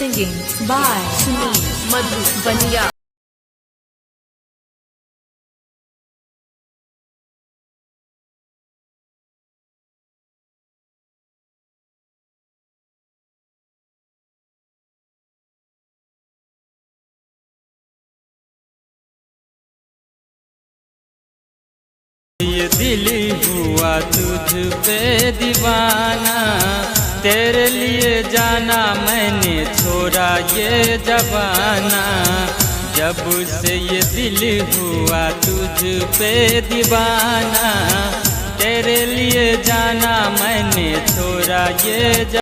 Singing by Sunil Madhubaniya. ये दिल हुआ तुझ पे दीवाना, तेरे लिए जाना मैंने छोड़ा ये जबाना। जब से ये दिल हुआ तुझ पे दीवाना, तेरे लिए जाना मैंने छोड़ा ये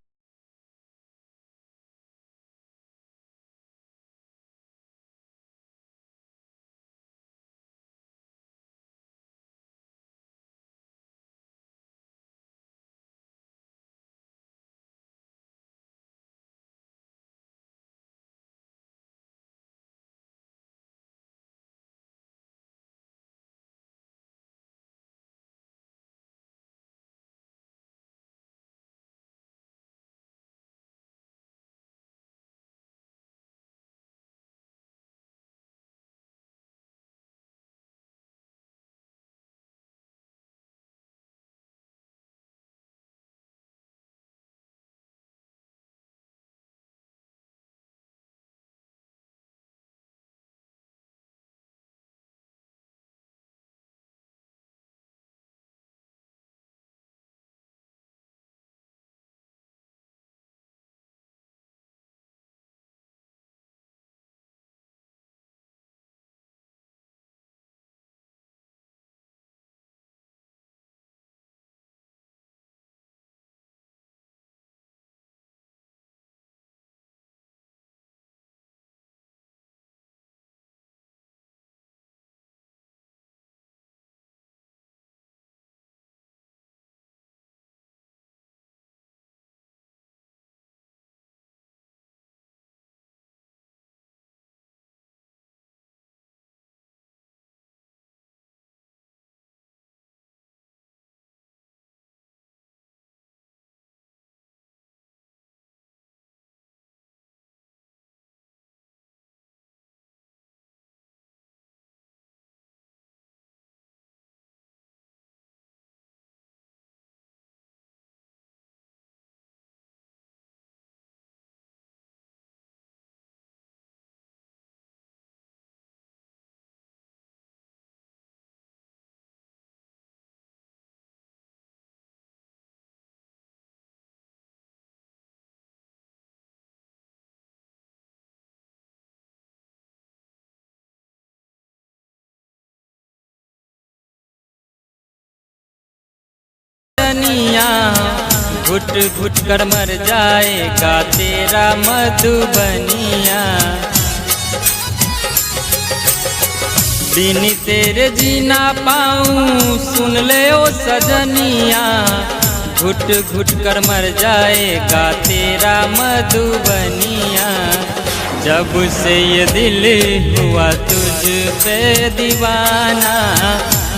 घुट घुट कर मर जाएगा तेरा मधुबनिया। बिन तेरे जीना पाऊं सुन ले ओ सजनिया, घुट घुट कर मर जाएगा तेरा मधुबनिया। जब से ये दिल हुआ तुझ पे दीवाना,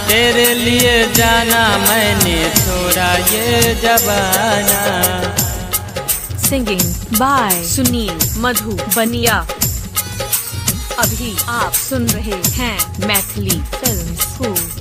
तेरे लिए जाना मैंने छोड़ा ये जबाना। Singing by Sunil Madhubaniya. अभी आप सुन रहे हैं मैथिली फिल्म्स को।